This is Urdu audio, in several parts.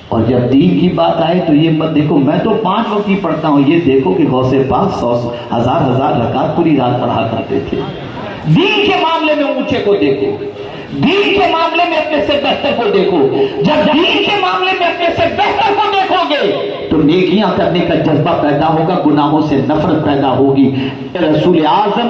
اور جب دین کی بات آئے تو یہ مت دیکھو میں تو 5 وقت ہی پڑھتا ہوں، یہ دیکھو کہ غوث پاک 100 ہزار رکعت پوری رات پڑھا کرتے تھے۔ دین کے معاملے میں اونچے کو دیکھو، دین کے معاملے میں اپنے سے بہتر کو دیکھو۔ جب دین کے معاملے میں اپنے سے بہتر کو دیکھو گے تو نیکیاں کرنے کا جذبہ پیدا ہوگا، گناہوں سے نفرت پیدا ہوگی۔ رسول اعظم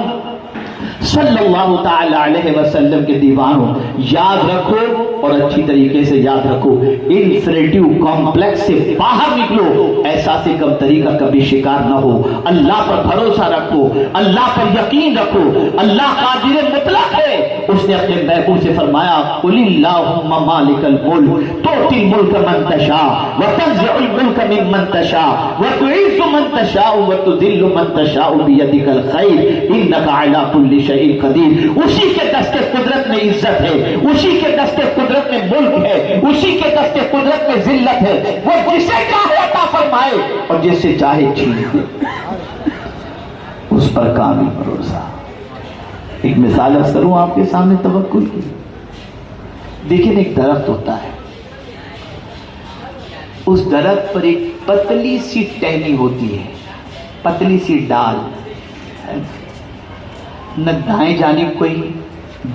صلی اللہ تعالی علیہ وسلم کے دیوانوں، یاد رکھو اور اچھی طریقے سے یاد رکھو، انفریٹیو کمپلیکس سے باہر نکلو، احساس کمتری کا کبھی شکار نہ ہو، اللہ پر بھروسہ رکھو، اللہ پر یقین رکھو، اللہ قادر مطلق ہے۔ اس نے اپنے محبوب سے فرمایا قل اللہم مالک الملک تؤتی الملک من تشاء وتنزع الملک ممن تشاء وتعز من تشاء وتذل من تشاء بیدک الخیر انک علی کل شیء قدیر۔ اسی کے دست قدرت میں عزت ہے، اسی کے دست قدرت میں ملک ہے، اسی کے دست قدرت میں ذلت ہے، وہ جسے چاہے عطا فرمائے اور جس سے چاہے چھین لے، اس پر کامل بھروسہ۔ ایک مثال عرض کروں آپ کے سامنے توکل کی۔ دیکھیں ایک درخت ہوتا ہے، اس درخت پر ایک پتلی سی ٹہنی ہوتی ہے، پتلی سی ڈال، نہ دائیں جانب کوئی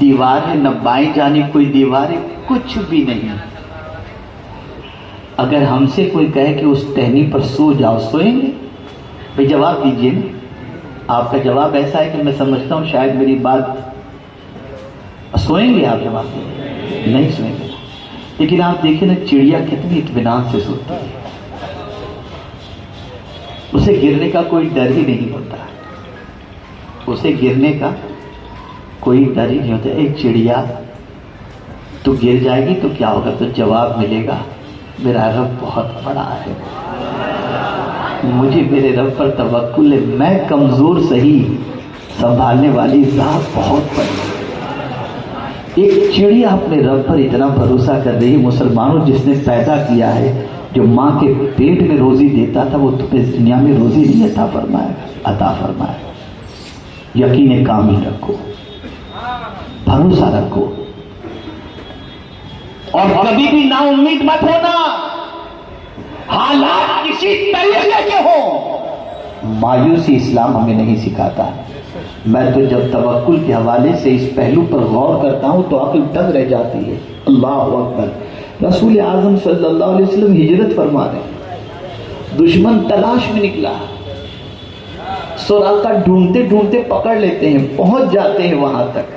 دیوار ہے نہ بائیں جانب کوئی دیوار ہے، کچھ بھی نہیں۔ اگر ہم سے کوئی کہے کہ اس ٹہنی پر سو جاؤ، سوئیں گے؟ بھئی جواب دیجئے نا۔ آپ کا جواب ایسا ہے کہ میں سمجھتا ہوں شاید میری بات، سوئیں گے آپ؟ جواب نہیں سوئیں گے۔ لیکن آپ دیکھیں نا چڑیا کتنی اطمینان سے سوتی ہے، اسے گرنے کا کوئی ڈر ہی نہیں ہوتا، اسے گرنے کا کوئی ڈر ہی نہیں ہوتا۔ ایک چڑیا تو گر جائے گی تو کیا ہوگا؟ تو جواب ملے گا میرا رب بہت بڑا ہے، مجھے میرے رب پر توکل ہے، میں کمزور سہی، سنبھالنے والی ذات بہت بڑی ہے۔ ایک چڑیا اپنے رب پر اتنا بھروسہ کر رہی ہے۔ مسلمانوں، جس نے پیدا کیا ہے، جو ماں کے پیٹ میں روزی دیتا تھا، وہ تمہیں دنیا میں روزی نہیں عطا فرمائے۔ یقین کامل رکھو، بھروسہ رکھو اور کبھی بھی نا امید مت ہونا، حالات کسی طریقے کے ہوں۔ مایوسی اسلام ہمیں نہیں سکھاتا۔ میں تو جب توکل کے حوالے سے اس پہلو پر غور کرتا ہوں تو عقل دنگ رہ جاتی ہے۔ اللہ اکبر۔ رسول اعظم صلی اللہ علیہ وسلم ہجرت فرما رہے ہیں، دشمن تلاش میں نکلا، سراقہ ڈھونڈتے ڈھونڈتے پکڑ لیتے ہیں، پہنچ جاتے ہیں وہاں تک۔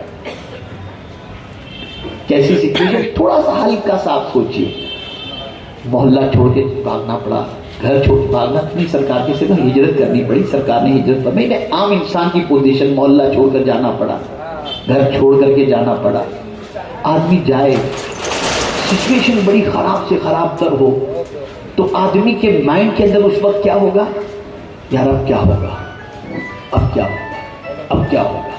کیسی سچویشن، تھوڑا سا ہلکا سا آپ سوچیے، محلہ چھوڑ کے بھاگنا پڑا، گھر چھوڑ کے بھاگنا نہیں، سرکار کی سے ہجرت کرنی پڑی، سرکار نے ہجرت فرمائی۔ عام انسان کی پوزیشن، محلہ چھوڑ کر جانا پڑا، گھر چھوڑ کر کے جانا پڑا۔ آدمی جائے، سچویشن بڑی خراب سے خراب تر ہو تو آدمی کے مائنڈ کے اندر اس وقت کیا ہوگا؟ یار اب کیا ہوگا، اب کیا ہوگا، اب کیا ہوگا۔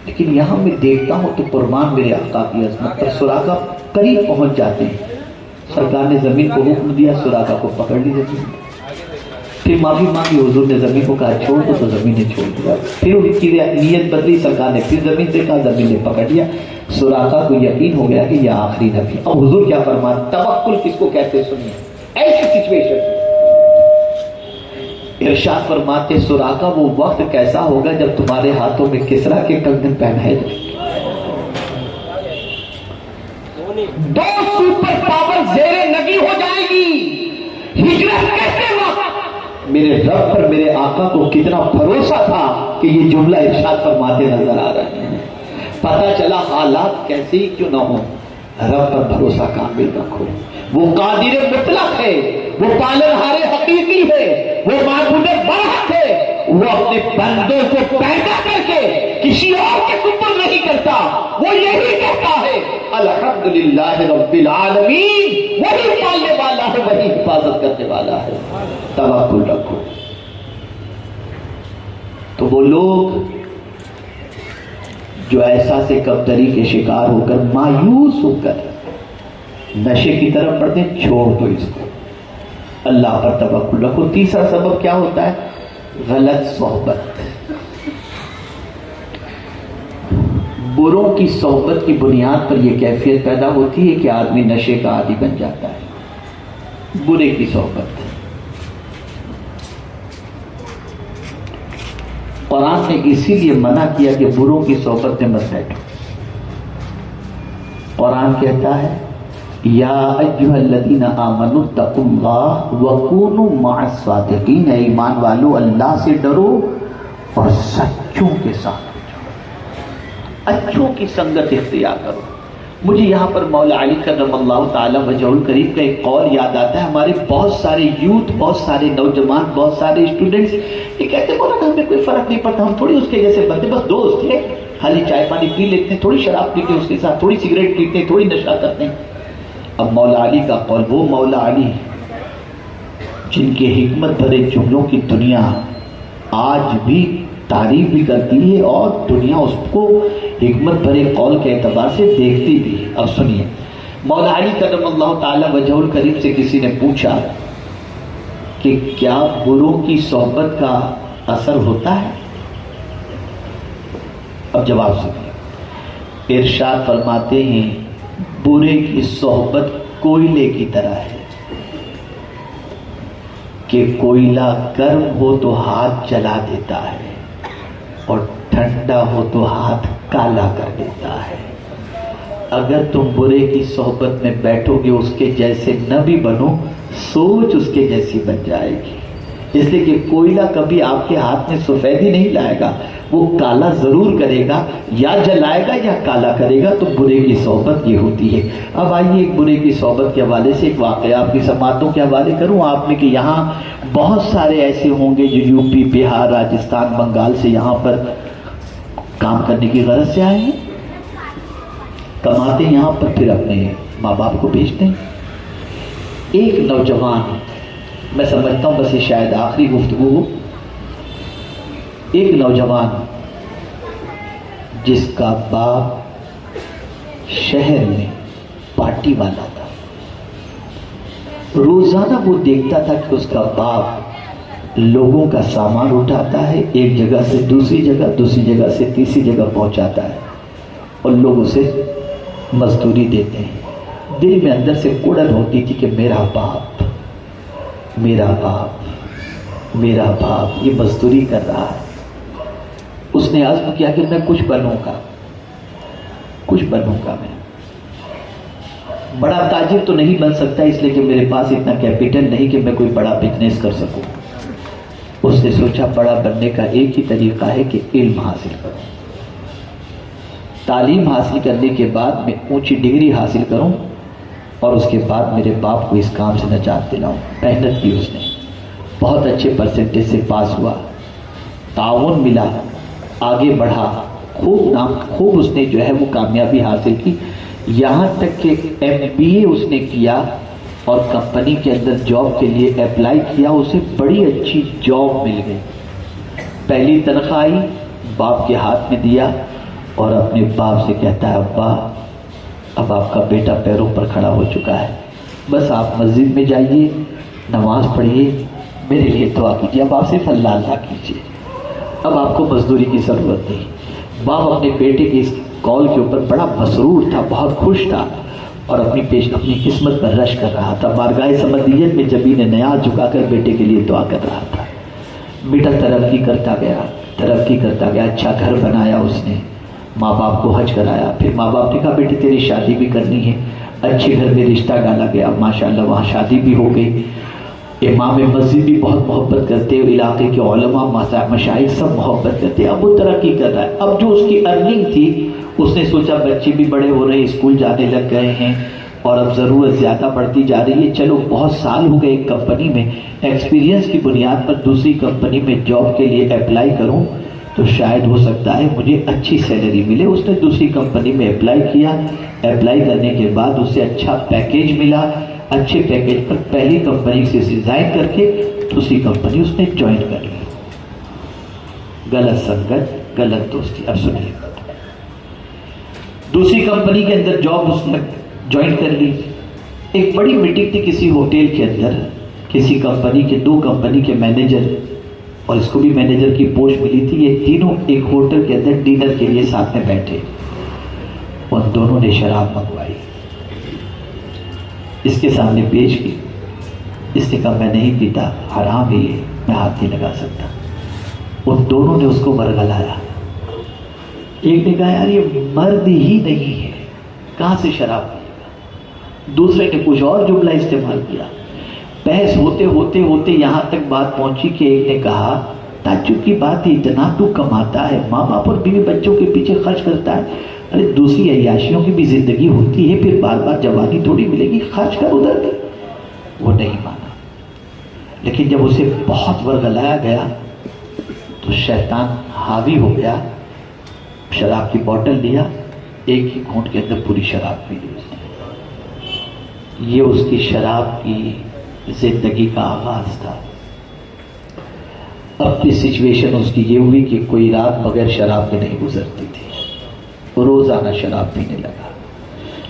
لیکن یہاں میں دیکھتا ہوں تو قربان میرے آقا کی عظمت پر سراقہ قریب پہنچ جاتے ہیں، سرکار نے زمین کو حکم دیا، سراقہ کو پکڑ لی زمین، پھر معافی مانگی، حضور نے زمین کو کہا چھوڑ دو تو زمین نے چھوڑ دیا، پھر ان کی نیت بدلی، سرکار نے پھر زمین سے کہا، زمین نے پکڑ لیا۔ سراقہ کو یقین ہو گیا کہ یہ آخری نبی۔ اب حضور کیا فرماتے؟ توکل کس کو کہتے سنیے، ایسی سچویشن ارشاد فرماتے سراقہ وہ وقت کیسا ہوگا جب تمہارے ہاتھوں میں کسرا کے کنگن پہنائے جائیں گے، دو سپر پاور زیر نگی ہو جائے گی۔ ہجرت کہتے وقت میرے رب پر میرے آقا کو کتنا بھروسہ تھا کہ یہ جملہ ارشاد فرماتے نظر آ رہے ہیں۔ پتہ چلا حالات کیسے ہی کیوں نہ ہو، رب پر بھروسہ کامل رکھو، وہ قادر مطلق ہے، وہ پالنہار حقیقی ہے، وہ معبود برحق ہے، وہ اپنے بندوں کو پیدا کر کے کسی اور کے سپر نہیں کرتا، وہ یہی کہتا ہے الحمدللہ رب العالمین، وہی پالنے والا ہے، وہی حفاظت کرنے والا ہے۔ توکل رکھو۔ تو وہ لوگ جو احساس کمتری کے شکار ہو کر، مایوس ہو کر نشے کی طرف بڑھتے، چھوڑ دو اس کو، اللہ پر توکل رکھو۔ تیسرا سبب کیا ہوتا ہے؟ غلط صحبت۔ بروں کی صحبت کی بنیاد پر یہ کیفیت پیدا ہوتی ہے کہ آدمی نشے کا عادی بن جاتا ہے۔ برے کی صحبت. قرآن نے اسی لیے منع کیا کہ بروں کی صحبت میں مت بیٹھو. قرآن کہتا ہے یا ایھا الذین آمنوا اتقوا اللہ وکونوا مع الصادقین، اے ایمان والو اللہ سے ڈرو اور سچوں کے ساتھ اچھوں کی سنگت اختیار کرو. مجھے یہاں پر مولا علی کرم اللہ تعالی وجہہ الکریم کا ایک قول یاد آتا ہے. ہمارے بہت سارے یوتھ، بہت سارے نوجوان، بہت سارے اسٹوڈنٹس یہ کہتے ہیں مولانا ہمیں کوئی فرق نہیں پڑتا، ہم تھوڑی اس کے جیسے بنتے، بس دوست ہیں، خالی چائے پانی پی لیتے ہیں، تھوڑی شراب پیتے ہیں اس کے ساتھ، تھوڑی سگریٹ پیتے ہیں، تھوڑی نشہ کرتے ہیں. اب مولا علی کا قول، وہ مولا علی جن کے حکمت بھرے جملوں کی دنیا آج بھی تعریف بھی کرتی ہے اور دنیا اس کو حکمت بھرے قول کے اعتبار سے دیکھتی بھی ہے. اب سنیے، مولا علی کرم اللہ تعالی وجہ الکریم سے کسی نے پوچھا کہ کیا بروں کی صحبت کا اثر ہوتا ہے؟ اب جواب سنیے. ارشاد فرماتے ہیں برے کی صحبت کوئلے کی طرح ہے کہ کوئلہ گرم ہو تو ہاتھ جلا دیتا ہے اور ٹھنڈا ہو تو ہاتھ کالا کر دیتا ہے. اگر تم برے کی صحبت میں بیٹھو گے اس کے جیسے نہ بھی بنو، سوچ اس کے جیسی بن جائے گی. اس لیے کہ کوئلہ کبھی آپ کے ہاتھ میں سفیدی نہیں لائے گا، وہ کالا ضرور کرے گا، یا جلائے گا یا کالا کرے گا. تو برے کی صحبت یہ ہوتی ہے. اب آئیے ایک برے کی صحبت کے حوالے سے ایک واقعہ آپ کی سماعتوں کے حوالے کروں. آپ میں کہ یہاں بہت سارے ایسے ہوں گے جو یو پی، بہار، راجستھان، بنگال سے یہاں پر کام کرنے کی غرض سے آئے ہیں، کماتے ہیں یہاں پر، پھر اپنے ماں باپ کو بھیجتے ہیں. ایک نوجوان، میں سمجھتا ہوں بس یہ شاید آخری گفتگو ہو، ایک نوجوان جس کا باپ شہر میں پارٹی والا تھا، روزانہ وہ دیکھتا تھا کہ اس کا باپ لوگوں کا سامان اٹھاتا ہے، ایک جگہ سے دوسری جگہ، دوسری جگہ سے تیسری جگہ پہنچاتا ہے اور لوگ اسے مزدوری دیتے ہیں. دل میں اندر سے کڑن ہوتی تھی کہ میرا باپ یہ مزدوری کر رہا ہے. اس نے عزم کیا کہ میں کچھ بنوں گا میں. بڑا تاجر تو نہیں بن سکتا اس لیے کہ میرے پاس اتنا کیپٹل نہیں کہ میں کوئی بڑا بزنس کر سکوں. اس نے سوچا بڑا بننے کا ایک ہی طریقہ ہے کہ علم حاصل کروں، تعلیم حاصل کرنے کے بعد میں اونچی ڈگری حاصل کروں اور اس کے بعد میرے باپ کو اس کام سے نجات دلاؤں. محنت کی اس نے، بہت اچھے پرسنٹیج سے پاس ہوا، تعاون ملا، آگے بڑھا، خوب اس نے جو ہے وہ کامیابی حاصل کی. یہاں تک کہ MBA اس نے کیا اور کمپنی کے اندر جاب کے لیے اپلائی کیا، اسے بڑی اچھی جاب مل گئی. پہلی تنخواہ آئی، باپ کے ہاتھ میں دیا اور اپنے باپ سے کہتا ہے ابا اب آپ کا بیٹا پیروں پر کھڑا ہو چکا ہے، بس آپ مسجد میں جائیے، نماز پڑھیے، میرے لیے دعا کیجیے، اب آپ صرف اللہ اللہ کیجیے، اب آپ کو مزدوری کی ضرورت نہیں. باپ اپنے بیٹے کی اس کال کے اوپر بڑا مسرور تھا، بہت خوش تھا اور اپنی قسمت پر رش کر رہا تھا. بارگاہ سمدیت میں جبین نیاز جھکا کر بیٹے کے لیے دعا کر رہا تھا. بیٹا ترقی کرتا گیا، اچھا گھر بنایا اس نے، ماں باپ کو حج کرایا. پھر ماں باپ نے کہا بیٹے تیری شادی بھی کرنی ہے. اچھے گھر میں رشتہ ڈالا گیا، ماشاءاللہ وہاں شادی بھی ہو گئی. امام مسجد بھی بہت محبت کرتے، علاقے کے علماء، مشائخ سب محبت کرتے. اب وہ ترقی کر رہا ہے. اب جو اس کی ارننگ تھی اس نے سوچا بچے بھی بڑے ہو رہے، اسکول جانے لگ گئے ہیں اور اب ضرورت زیادہ بڑھتی جا رہی ہے، چلو بہت سال ہو گئے ایک کمپنی میں، ایکسپیرینس کی بنیاد پر دوسری کمپنی میں جاب کے لیے اپلائی کروں تو شاید ہو سکتا ہے مجھے اچھی سیلری ملے. اس نے دوسری کمپنی میں اپلائی کیا. اپلائی کرنے کے بعد اسے اچھا پیکیج ملا. اچھے پیکیج پر پہلی کمپنی سے ریزائن کر کے دوسری کمپنی اس نے جوائن کر لی. غلط سنگت، غلط دوستی. اب سنیے، دوسری کمپنی کے اندر جاب اس نے جوائن کر لی. ایک بڑی میٹنگ تھی کسی ہوٹل کے اندر، کسی کمپنی کے 2 کمپنی کے مینیجر اور اس کو بھی مینیجر کی پوسٹ ملی تھی. یہ تینوں ایک ہوٹل کے اندر ڈنر کے لیے ساتھ میں بیٹھے اور دونوں نے شراب منگوائی، اس کے سامنے پیش کی. اس نے کہا میں نہیں پیتا، حرام ہے یہ، میں ہاتھ نہیں لگا سکتا۔ ان دونوں نے اس کو ورگلایا۔ ایک نے کہا یار یہ مرد ہی نہیں ہے، کہاں سے شراب پیے گا؟ دوسرے نے کچھ اور جملہ استعمال کیا۔ بحث ہوتے ہوتے ہوتے یہاں تک بات پہنچی کہ ایک نے کہا تعجب کی بات ہے، اتنا تو کماتا ہے، ماں باپ اور بیوی بچوں کے پیچھے خرچ کرتا ہے، ارے دوسری عیاشیوں کی بھی زندگی ہوتی ہے، پھر بار بار جوانی تھوڑی ملے گی، خرچ کر ادھر بھی۔ وہ نہیں مانا، لیکن جب اسے بہت ورگلایا گیا تو شیطان حاوی ہو گیا، شراب کی بوتل لیا، ایک ہی گھونٹ کے اندر پوری شراب پی لی اس نے۔ یہ اس کی شراب کی زندگی کا آغاز تھا۔ اب کی سچویشن اس کی یہ ہوئی کہ کوئی رات بغیر شراب کے نہیں گزرتی تھی، روزانہ شراب پینے لگا،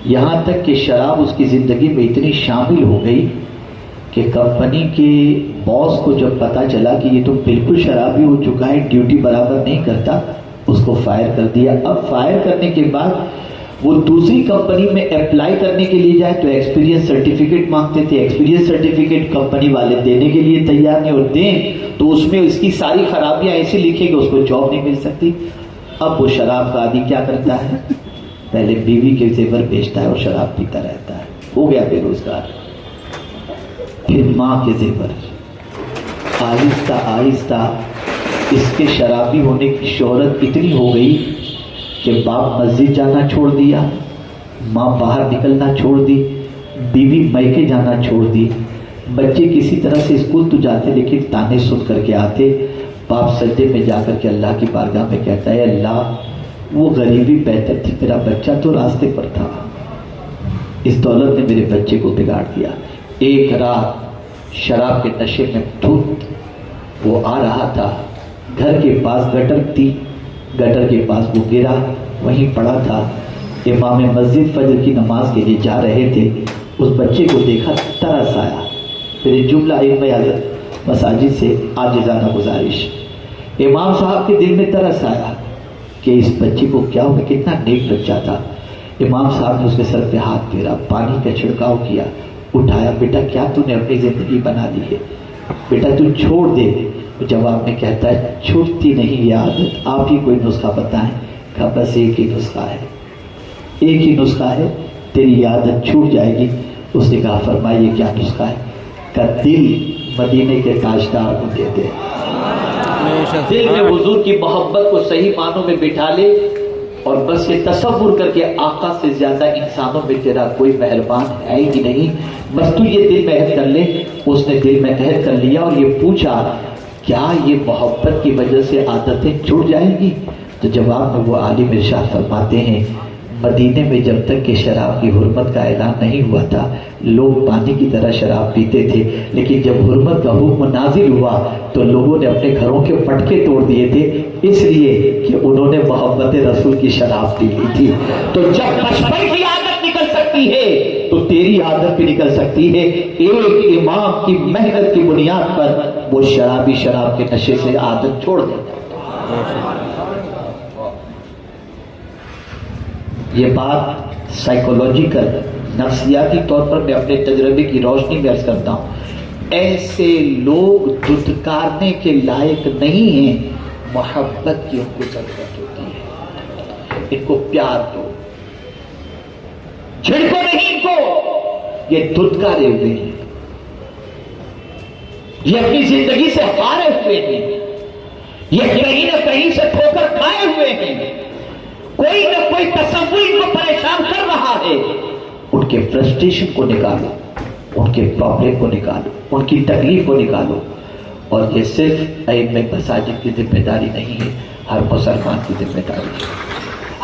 یہاں تک کہ شراب اس کی زندگی میں اتنی شامل ہو گئی کہ کمپنی کے باس کو جب پتا چلا کہ یہ تو بالکل شرابی ہو چکا ہے، ڈیوٹی برابر نہیں کرتا، اس کو فائر کر دیا۔ اب فائر کرنے کے بعد وہ دوسری کمپنی میں اپلائی کرنے کے لیے جائے تو ایکسپیرینس سرٹیفکیٹ مانگتے تھے، ایکسپیرینس سرٹیفکیٹ کمپنی والے دینے کے لیے تیار نہیں، اور دیں تو اس میں اس کی ساری خرابیاں ایسی لکھیں کہ اس کو جاب نہیں مل سکتی۔ اب وہ شراب کا عادی کیا کرتا ہے، پہلے بیوی کے زیور بیچتا ہے اور شراب پیتا رہتا ہے، ہو گیا بے روزگار۔ پھر ماں کے زیور، آہستہ آہستہ اس کے شرابی ہونے کی شہرت اتنی ہو گئی کہ باپ مسجد جانا چھوڑ دیا، ماں باہر نکلنا چھوڑ دی، بیوی میکے جانا چھوڑ دی، بچے کسی طرح سے اسکول تو جاتے لیکن تانے سن کر کے آتے۔ باپ سجدے میں جا کر کے اللہ کی بارگاہ میں کہتا ہے اللہ وہ غریبی بہتر تھی، میرا بچہ تو راستے پر تھا، اس دولت نے میرے بچے کو بگاڑ دیا۔ ایک رات شراب کے نشے میں دھت وہ آ رہا تھا، گھر کے پاس گٹر تھی، گٹر کے پاس وہ گرا، وہیں پڑا تھا۔ امام مسجد فجر کی نماز کے لیے جا رہے تھے، اس بچے کو دیکھا، ترس آیا۔ پھر ایک جملہ علم حضرت مساجد سے عاجزانہ گزارش، امام صاحب کے دل میں ترس آیا کہ اس بچے کو کیا ہوگا، کتنا نیک بچہ تھا۔ امام صاحب نے اس کے سر پہ ہاتھ پھیرا، پانی کا چھڑکاؤ کیا، اٹھایا، بیٹا کیا تو نے اپنی زندگی بنا لی ہے، بیٹا تو چھوڑ دے۔ جواب میں کہتا ہے چھوٹتی نہیں یہ عادت، آپ ہی کوئی نسخہ بتائیں۔ کہا بس ایک ہی نسخہ ہے، ایک ہی نسخہ ہے، تیری یہ عادت چھوٹ جائے گی۔ اس نے کہا فرمائیے کیا نسخہ ہے؟ کہ دل مدینے کے تاجدار کو دے دے، دل میں حضور کی محبت کو صحیح معنوں میں بٹھا لے، اور بس یہ تصور کر کے آقا سے زیادہ انسانوں میں تیرا کوئی مہربان ہے ہی نہیں، بس تو یہ دل میں عہد کر لے۔ اس نے دل میں عہد کر لیا اور یہ پوچھا کیا یہ محبت کی وجہ سے عادتیں چھوٹ جائیں گی؟ تو جواب میں وہ عالم ارشاد فرماتے ہیں مدینے میں جب تک کہ شراب کی حرمت کا اعلان نہیں ہوا تھا لوگ پانی کی طرح شراب پیتے تھے، لیکن جب حرمت کا حکم نازل ہوا تو لوگوں نے اپنے گھروں کے پٹکے توڑ دیے تھے، اس لیے کہ انہوں نے محبت رسول کی شراب پی لی تھی۔ تو جب بچپن کی عادت نکل سکتی ہے تو تیری عادت بھی نکل سکتی ہے۔ ایک امام کی محنت کی بنیاد پر وہ شرابی شراب کے نشے سے عادت چھوڑ دے۔ یہ بات سائیکولوجیکل نفسیاتی طور پر میں اپنے تجربے کی روشنی میں عرض کرتا ہوں، ایسے لوگ دھتکارنے کے لائق نہیں ہیں، محبت کی ان کو ضرورت ہوتی ہے۔ ان کو پیار دو، چھڑکو نہیں ان کو، یہ دھتکارے ہوئے ہیں، یہ اپنی زندگی سے ہارے ہوئے ہیں، یہ کہیں نہ کہیں سے ٹھوکر کھائے ہوئے ہیں، کوئی نہ کوئی تصور ان کو پریشان کر رہا ہے۔ ان کے فرسٹریشن کو نکالو، ان کے پرابلم کو نکالو، ان کی تکلیف کو نکالو، اور یہ صرف ائمہ مساجد کی ذمہ داری نہیں ہے، ہر مسلمان کی ذمہ داری ہے،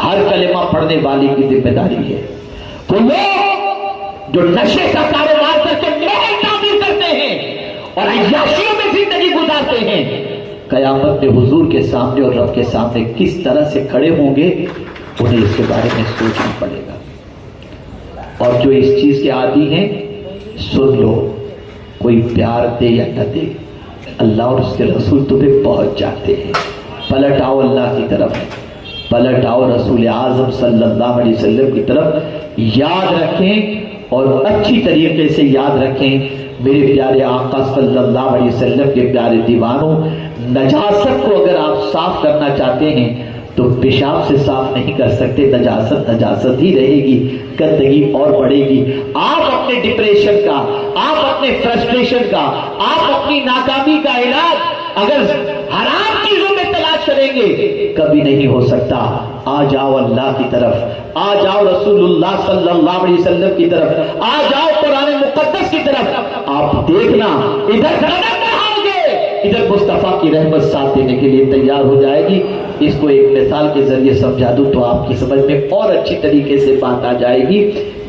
ہر کلمہ پڑھنے والے کی ذمہ داری ہے۔ وہ لوگ جو نشے کا کاروبار کر کے محل تعمیر کرتے ہیں اور عیاشیوں میں زندگی گزارتے ہیں، قیامت میں حضور کے سامنے اور رب کے سامنے کس طرح سے کھڑے ہوں گے، انہیں اس کے بارے میں سوچنا پڑے گا۔ اور جو اس چیز کے عادی ہیں سن لو، کوئی پیار دے یا نہ دے، اللہ اور اس کے رسول تمہیں پہنچ جاتے ہیں۔ پلٹ آؤ اللہ کی طرف، پلٹ آؤ رسول اعظم صلی اللہ علیہ وسلم کی طرف۔ یاد رکھیں اور اچھی طریقے سے یاد رکھیں، میرے پیارے آقا صلی اللہ علیہ وسلم کے پیارے دیوانوں، نجاست کو اگر آپ صاف کرنا چاہتے ہیں تو پیشاب سے صاف نہیں کر سکتے، نجاست ہی رہے گی، گندگی اور بڑھے گی۔ آپ اپنے ڈپریشن کا، آپ اپنے فرسٹریشن کا، آپ اپنی ناکامی کا علاج اگر حرام چیزوں میں تلاش کریں گے کبھی نہیں ہو سکتا۔ آ جاؤ اللہ کی طرف، آ جاؤ رسول اللہ صلی اللہ علیہ وسلم کی طرف، آ جاؤ قرآن مقدس کی طرف۔ آپ دیکھنا ادھر قدم بڑھاؤ گے، ادھر مصطفیٰ کی رحمت ساتھ دینے کے لیے تیار ہو جائے گی۔ اس کو ایک مثال کے ذریعے سمجھا دوں تو آپ کی سمجھ میں اور اچھی طریقے سے بات آ جائے گی۔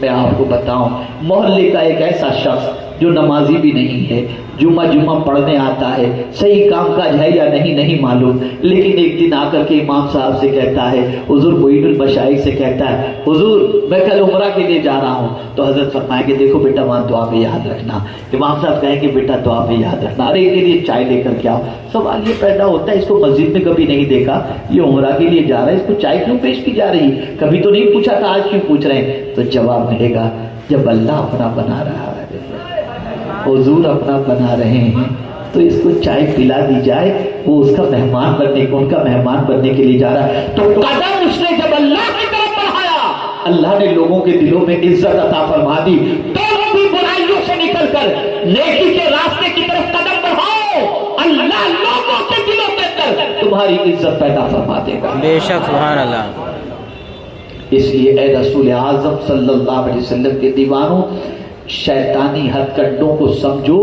میں آپ کو بتاؤں، محلے کا ایک ایسا شخص جو نمازی بھی نہیں ہے، جمعہ پڑھنے آتا ہے، صحیح کام کاج ہے یا نہیں معلوم، لیکن ایک دن آ کر کے امام صاحب سے کہتا ہے، حضور معین المشائخ سے کہتا ہے، حضور میں کل عمرہ کے لیے جا رہا ہوں۔ تو حضرت فرمائیں کہ دیکھو بیٹا وہاں دعا میں یاد رکھنا۔ امام صاحب کہیں کہ بیٹا دعا میں یاد رکھنا، ارے کے لیے چائے لے کر کے آؤ۔ سوال یہ پیدا ہوتا ہے، اس کو مسجد میں کبھی نہیں دیکھا، یہ عمرہ کے لیے جا رہا ہے، اس کو چائے کیوں پیش کی جا رہی ہے؟ کبھی تو نہیں پوچھا تھا، آج کیوں پوچھ رہے ہیں؟ تو جواب ملے گا، جب اللہ اپنا بنا رہا ہے، حضور اپنا بنا رہے ہیں تو اس کو چائے پلا دی جائے، وہ اس کا مہمان بننے کو، ان کا مہمان بننے کے لیے جا رہا ہے۔ تو قدم اس نے جب اللہ کی طرف بڑھایا، اللہ نے لوگوں کے دلوں میں عزت عطا فرما دی۔ تم بھی برائیوں سے نکل کر نیکی کے راستے کی طرف قدم بڑھاؤ، اللہ لوگوں کے دلوں کے اندر تمہاری عزت پیدا فرما دے گا۔ بے شک، سبحان اللہ۔ اس لیے اے رسول اعظم صلی اللہ علیہ وسلم کے دیوانوں، شیطانی ہتھ کنڈوں کو سمجھو۔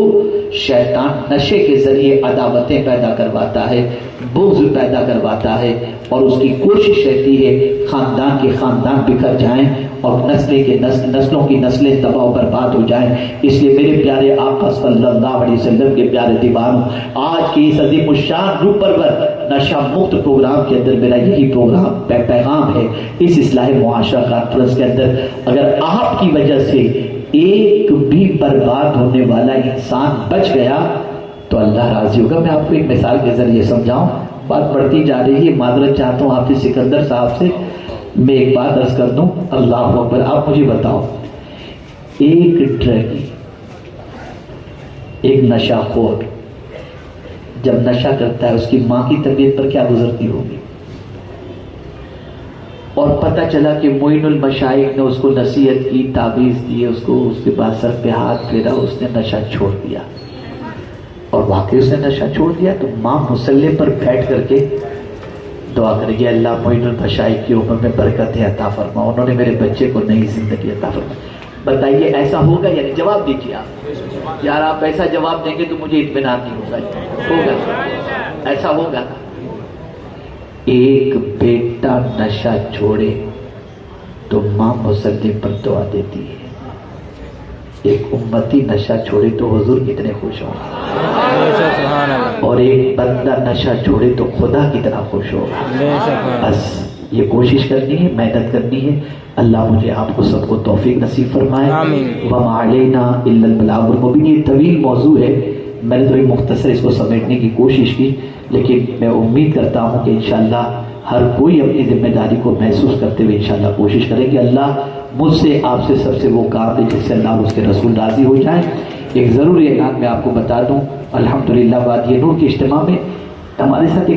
شیطان نشے کے ذریعے عداوتیں پیدا کرواتا ہے، بغض پیدا کرواتا ہے، اور اس کی کوشش رہتی ہے خاندان کے خاندان بکھر جائیں اور نسلوں کی نسلیں تباہ و برباد ہو جائیں۔ اس لیے میرے پیارے آقا صلی اللہ علیہ وسلم کے پیارے دیوانوں، آج کی اس عظیم الشان روح پرور نشہ مکت پروگرام کے اندر میرا یہی پروگرام پیغام ہے۔ اس اصلاح معاشرہ کانفرنس کے اندر اگر آپ کی وجہ سے ایک بھی برباد ہونے والا انسان بچ گیا تو اللہ راضی ہوگا۔ میں آپ کو ایک مثال کے ذریعے سمجھاؤں، بات بڑھتی جا رہی ہے، معذرت چاہتا ہوں حافظ سکندر صاحب سے، میں ایک بات عرض کر دوں۔ اللہ اکبر، آپ مجھے بتاؤ، ایک ڈرگی، ایک نشہ خور جب نشہ کرتا ہے اس کی ماں کی طبیعت پر کیا گزرتی ہوگی؟ اور پتہ چلا کہ معین المشائخ نے اس کو نصیحت کی، تعویذ دی، اس کو اس کے بعد سر پہ ہاتھ پھیرا، اس نے نشہ چھوڑ دیا، اور واقعی اس نے نشہ چھوڑ دیا، تو ماں مصلی پر بیٹھ کر کے دعا کرے گی، اللہ معین المشائخ کی عمر میں برکتیں عطا فرما، انہوں نے میرے بچے کو نئی زندگی عطا فرما۔ بتائیے ایسا ہوگا؟ یعنی جواب دیجیے آپ، یار آپ ایسا جواب دیں گے تو مجھے اطمینان نہیں ہوگا، ہوگا ایسا ہوگا؟ ایک بیٹا نشہ چھوڑے تو ماں مصلی پر دعا دیتی ہے، ایک امتی نشہ چھوڑے تو حضور کتنے خوش ہوں گے، اور ایک بندہ نشہ چھوڑے تو خدا کتنا خوش ہوگا۔ بس یہ کوشش کرنی ہے، محنت کرنی ہے۔ اللہ مجھے آپ کو سب کو توفیق نصیب فرمائے۔ وما علینا الا البلاغ المبین۔ یہ طویل موضوع ہے، میں نے تو مختصر اس کو سمیٹنے کی کوشش کی، لیکن میں امید کرتا ہوں کہ انشاءاللہ ہر کوئی اپنی ذمہ داری کو محسوس کرتے ہوئے انشاءاللہ کوشش کرے کہ اللہ مجھ سے، آپ سے، سب سے وہ کام ہے جس سے اللہ اور اس کے رسول راضی ہو جائیں۔ ایک ضروری اعلان میں آپ کو بتا دوں، الحمدللہ وادی نور کے اجتماع میں ہمارے ساتھ ایک